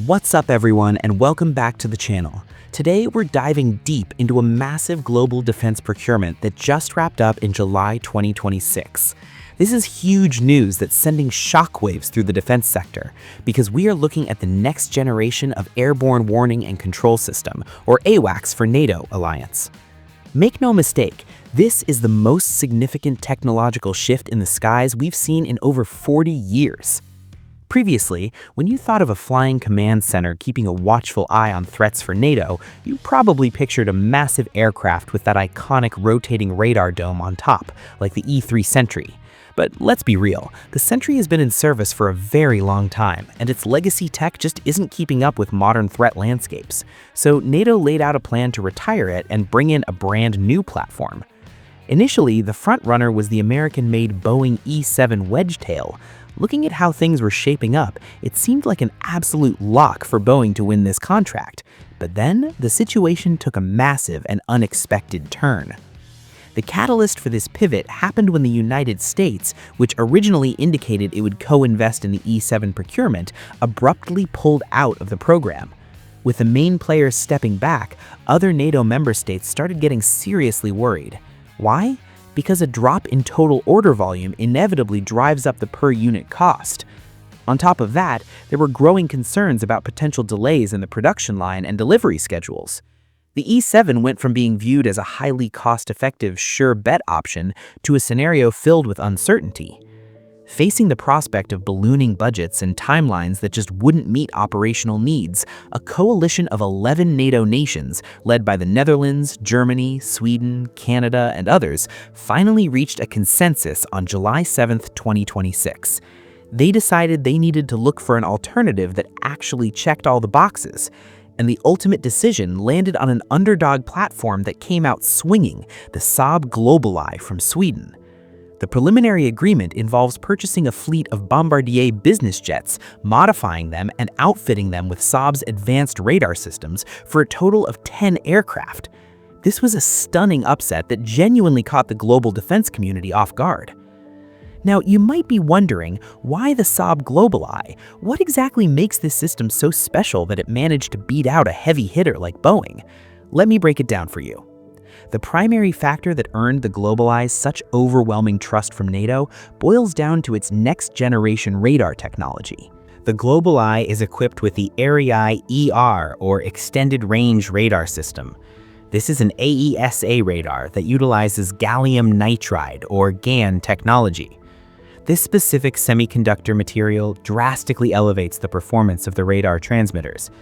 What's up everyone, and welcome back to the channel. Today we're diving deep into a massive global defense procurement that just wrapped up in July 2026. This is huge news that's sending shockwaves through the defense sector because we are looking at the next generation of airborne warning and control system, or AWACS for NATO alliance. Make no mistake, this is the most significant technological shift in the skies we've seen in over 40 years. Previously, when you thought of a flying command center keeping a watchful eye on threats for NATO, you probably pictured a massive aircraft with that iconic rotating radar dome on top, like the E-3 Sentry. But let's be real, the Sentry has been in service for a very long time, and its legacy tech just isn't keeping up with modern threat landscapes. So NATO laid out a plan to retire it and bring in a brand new platform. Initially, the frontrunner was the American-made Boeing E-7 Wedgetail. Looking at how things were shaping up, it seemed like an absolute lock for Boeing to win this contract. But then, the situation took a massive and unexpected turn. The catalyst for this pivot happened when the United States, which originally indicated it would co-invest in the E-7 procurement, abruptly pulled out of the program. With the main players stepping back, other NATO member states started getting seriously worried. Why? Because a drop in total order volume inevitably drives up the per-unit cost. On top of that, there were growing concerns about potential delays in the production line and delivery schedules. The E-7 went from being viewed as a highly cost-effective, sure-bet option to a scenario filled with uncertainty. Facing the prospect of ballooning budgets and timelines that just wouldn't meet operational needs, a coalition of 11 NATO nations, led by the Netherlands, Germany, Sweden, Canada, and others, finally reached a consensus on July 7, 2026. They decided they needed to look for an alternative that actually checked all the boxes, and the ultimate decision landed on an underdog platform that came out swinging, the Saab GlobalEye from Sweden. The preliminary agreement involves purchasing a fleet of Bombardier business jets, modifying them and outfitting them with Saab's advanced radar systems for a total of 10 aircraft. This was a stunning upset that genuinely caught the global defense community off guard. Now, you might be wondering, why the Saab GlobalEye? What exactly makes this system so special that it managed to beat out a heavy hitter like Boeing? Let me break it down for you. The primary factor that earned the GlobalEye such overwhelming trust from NATO boils down to its next-generation radar technology. The GlobalEye is equipped with the Erieye ER, or Extended Range Radar System. This is an AESA radar that utilizes gallium nitride, or GaN technology. This specific semiconductor material drastically elevates the performance of the radar transmitters.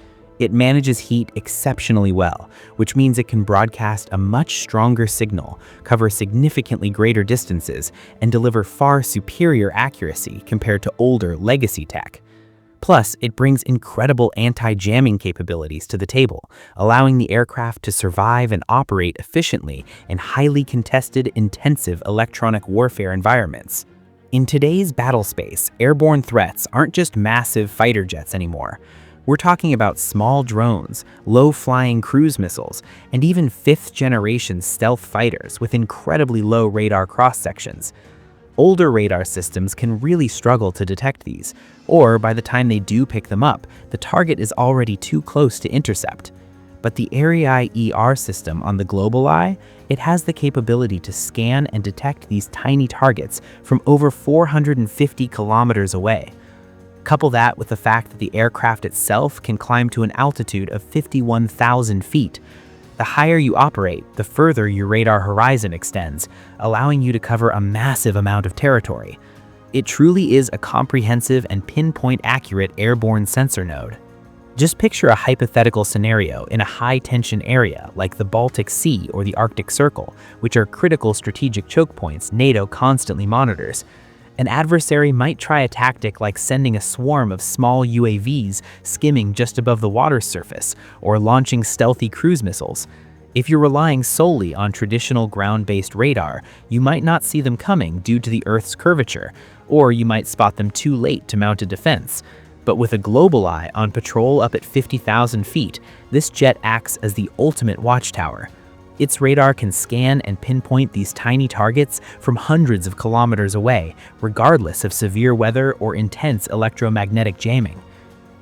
It manages heat exceptionally well, which means it can broadcast a much stronger signal, cover significantly greater distances, and deliver far superior accuracy compared to older legacy tech. Plus, it brings incredible anti-jamming capabilities to the table, allowing the aircraft to survive and operate efficiently in highly contested, intensive electronic warfare environments. In today's battle space, airborne threats aren't just massive fighter jets anymore. We're talking about small drones, low-flying cruise missiles, and even fifth-generation stealth fighters with incredibly low radar cross-sections. Older radar systems can really struggle to detect these, or by the time they do pick them up, the target is already too close to intercept. But the Erieye ER system on the GlobalEye, it has the capability to scan and detect these tiny targets from over 450 kilometers away. Couple that with the fact that the aircraft itself can climb to an altitude of 51,000 feet. The higher you operate, the further your radar horizon extends, allowing you to cover a massive amount of territory. It truly is a comprehensive and pinpoint-accurate airborne sensor node. Just picture a hypothetical scenario in a high-tension area like the Baltic Sea or the Arctic Circle, which are critical strategic choke points NATO constantly monitors. An adversary might try a tactic like sending a swarm of small UAVs skimming just above the water's surface, or launching stealthy cruise missiles. If you're relying solely on traditional ground-based radar, you might not see them coming due to the Earth's curvature, or you might spot them too late to mount a defense. But with a GlobalEye on patrol up at 50,000 feet, this jet acts as the ultimate watchtower. Its radar can scan and pinpoint these tiny targets from hundreds of kilometers away, regardless of severe weather or intense electromagnetic jamming.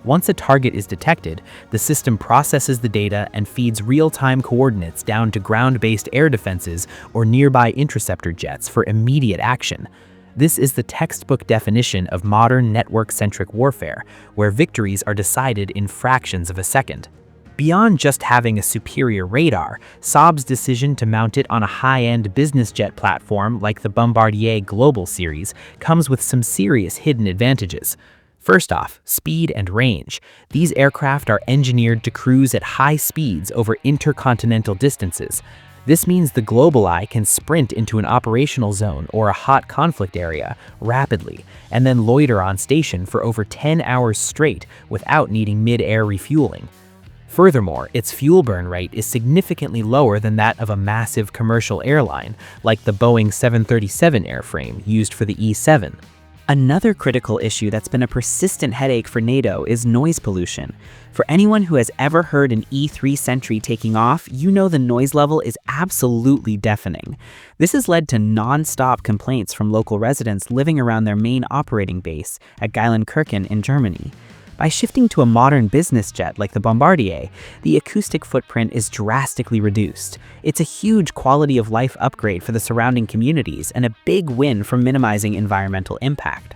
Once a target is detected, the system processes the data and feeds real-time coordinates down to ground-based air defenses or nearby interceptor jets for immediate action. This is the textbook definition of modern network-centric warfare, where victories are decided in fractions of a second. Beyond just having a superior radar, Saab's decision to mount it on a high-end business jet platform like the Bombardier Global series comes with some serious hidden advantages. First off, speed and range. These aircraft are engineered to cruise at high speeds over intercontinental distances. This means the GlobalEye can sprint into an operational zone or a hot conflict area rapidly, and then loiter on station for over 10 hours straight without needing mid-air refueling. Furthermore, its fuel burn rate is significantly lower than that of a massive commercial airline, like the Boeing 737 airframe used for the E-7. Another critical issue that's been a persistent headache for NATO is noise pollution. For anyone who has ever heard an E-3 Sentry taking off, you know the noise level is absolutely deafening. This has led to non-stop complaints from local residents living around their main operating base at Geilenkirchen in Germany. By shifting to a modern business jet like the Bombardier, the acoustic footprint is drastically reduced. It's a huge quality of life upgrade for the surrounding communities and a big win for minimizing environmental impact.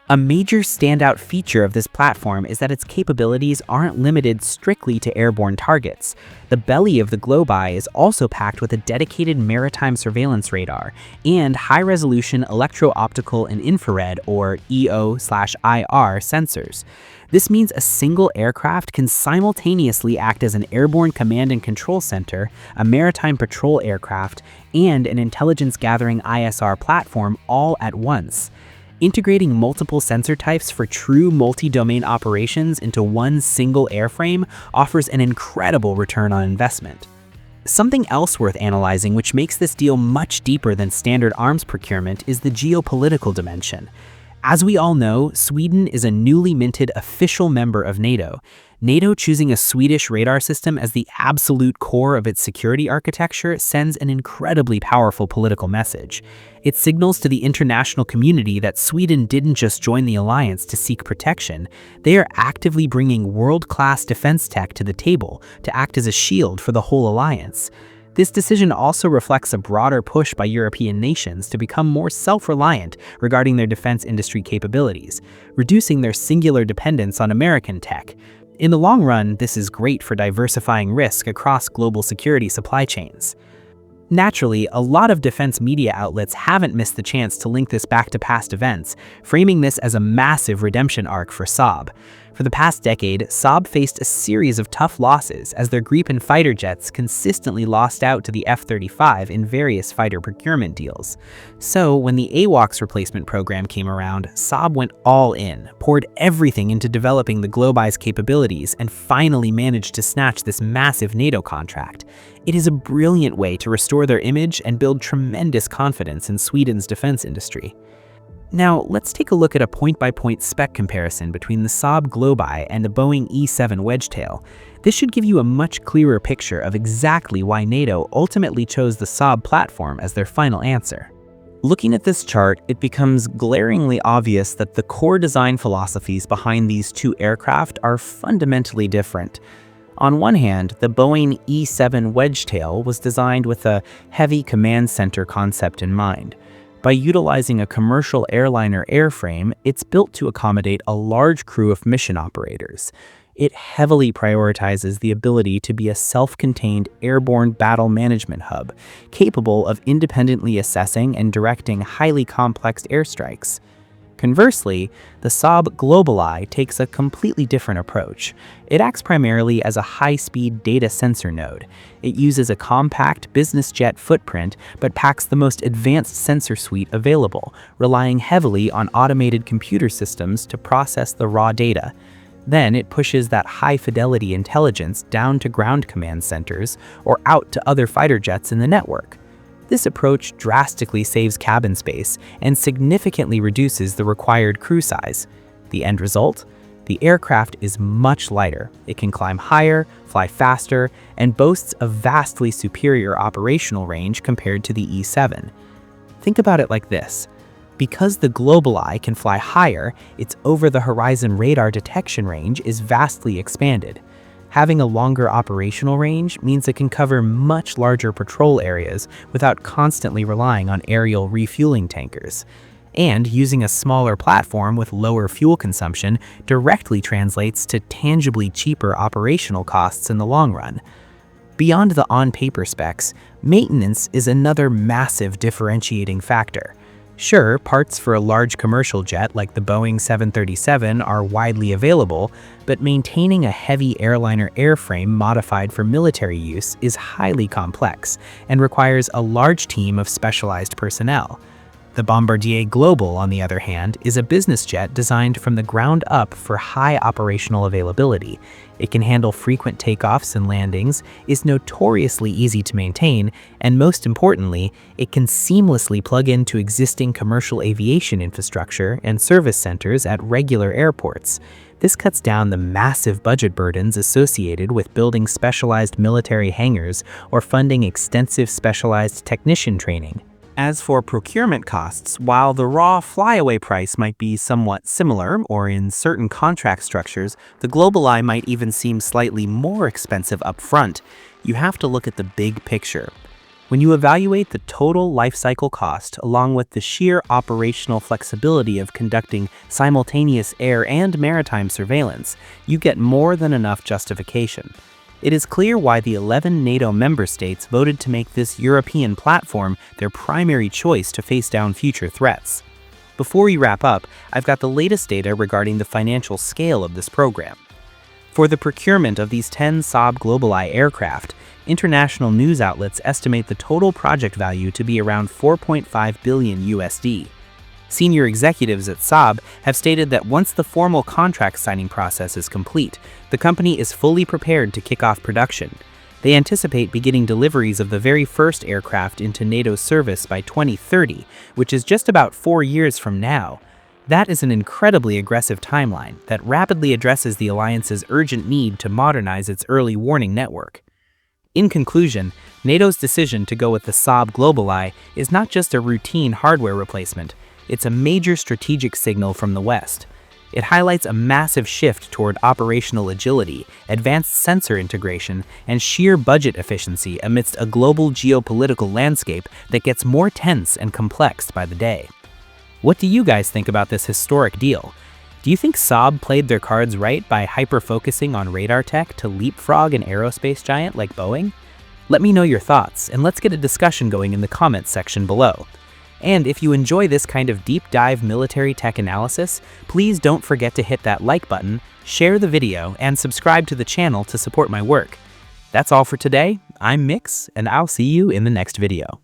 A major standout feature of this platform is that its capabilities aren't limited strictly to airborne targets. The belly of the GlobalEye is also packed with a dedicated maritime surveillance radar and high-resolution electro-optical and infrared or EO/IR sensors. This means a single aircraft can simultaneously act as an airborne command and control center, a maritime patrol aircraft, and an intelligence-gathering ISR platform all at once. Integrating multiple sensor types for true multi-domain operations into one single airframe offers an incredible return on investment. Something else worth analyzing which makes this deal much deeper than standard arms procurement is the geopolitical dimension. As we all know, Sweden is a newly minted official member of NATO. NATO choosing a Swedish radar system as the absolute core of its security architecture sends an incredibly powerful political message. It signals to the international community that Sweden didn't just join the alliance to seek protection, they are actively bringing world-class defense tech to the table to act as a shield for the whole alliance. This decision also reflects a broader push by European nations to become more self-reliant regarding their defense industry capabilities, reducing their singular dependence on American tech. In the long run, this is great for diversifying risk across global security supply chains. Naturally, a lot of defense media outlets haven't missed the chance to link this back to past events, framing this as a massive redemption arc for Saab. For the past decade, Saab faced a series of tough losses as their Gripen fighter jets consistently lost out to the F-35 in various fighter procurement deals. So, when the AWACS replacement program came around, Saab went all in, poured everything into developing the GlobalEye's capabilities, and finally managed to snatch this massive NATO contract. It is a brilliant way to restore their image and build tremendous confidence in Sweden's defense industry. Now, let's take a look at a point-by-point spec comparison between the Saab GlobalEye and the Boeing E-7 Wedgetail. This should give you a much clearer picture of exactly why NATO ultimately chose the Saab platform as their final answer. Looking at this chart, it becomes glaringly obvious that the core design philosophies behind these two aircraft are fundamentally different. On one hand, the Boeing E-7 Wedgetail was designed with a heavy command center concept in mind. By utilizing a commercial airliner airframe, it's built to accommodate a large crew of mission operators. It heavily prioritizes the ability to be a self-contained airborne battle management hub, capable of independently assessing and directing highly complex airstrikes. Conversely, the Saab GlobalEye takes a completely different approach. It acts primarily as a high-speed data sensor node. It uses a compact business jet footprint but packs the most advanced sensor suite available, relying heavily on automated computer systems to process the raw data. Then it pushes that high-fidelity intelligence down to ground command centers or out to other fighter jets in the network. This approach drastically saves cabin space and significantly reduces the required crew size. The end result? The aircraft is much lighter. It can climb higher, fly faster, and boasts a vastly superior operational range compared to the E-7. Think about it like this. Because the GlobalEye can fly higher, its over-the-horizon radar detection range is vastly expanded. Having a longer operational range means it can cover much larger patrol areas without constantly relying on aerial refueling tankers. And using a smaller platform with lower fuel consumption directly translates to tangibly cheaper operational costs in the long run. Beyond the on-paper specs, maintenance is another massive differentiating factor. Sure, parts for a large commercial jet like the Boeing 737 are widely available, but maintaining a heavy airliner airframe modified for military use is highly complex and requires a large team of specialized personnel. The Bombardier Global, on the other hand, is a business jet designed from the ground up for high operational availability. It can handle frequent takeoffs and landings, is notoriously easy to maintain, and most importantly, it can seamlessly plug into existing commercial aviation infrastructure and service centers at regular airports. This cuts down the massive budget burdens associated with building specialized military hangars or funding extensive specialized technician training. As for procurement costs, while the raw flyaway price might be somewhat similar, or in certain contract structures, the GlobalEye might even seem slightly more expensive up front. You have to look at the big picture. When you evaluate the total lifecycle cost along with the sheer operational flexibility of conducting simultaneous air and maritime surveillance, you get more than enough justification. It is clear why the 11 NATO member states voted to make this European platform their primary choice to face down future threats. Before we wrap up, I've got the latest data regarding the financial scale of this program. For the procurement of these 10 Saab GlobalEye aircraft, international news outlets estimate the total project value to be around $4.5 billion USD. Senior executives at Saab have stated that once the formal contract signing process is complete, the company is fully prepared to kick off production. They anticipate beginning deliveries of the very first aircraft into NATO's service by 2030, which is just about 4 years from now. That is an incredibly aggressive timeline that rapidly addresses the alliance's urgent need to modernize its early warning network. In conclusion, NATO's decision to go with the Saab GlobalEye is not just a routine hardware replacement. It's a major strategic signal from the West. It highlights a massive shift toward operational agility, advanced sensor integration, and sheer budget efficiency amidst a global geopolitical landscape that gets more tense and complex by the day. What do you guys think about this historic deal? Do you think Saab played their cards right by hyper-focusing on radar tech to leapfrog an aerospace giant like Boeing? Let me know your thoughts, and let's get a discussion going in the comments section below. And if you enjoy this kind of deep dive military tech analysis, please don't forget to hit that like button, share the video, and subscribe to the channel to support my work. That's all for today. I'm Mix, and I'll see you in the next video.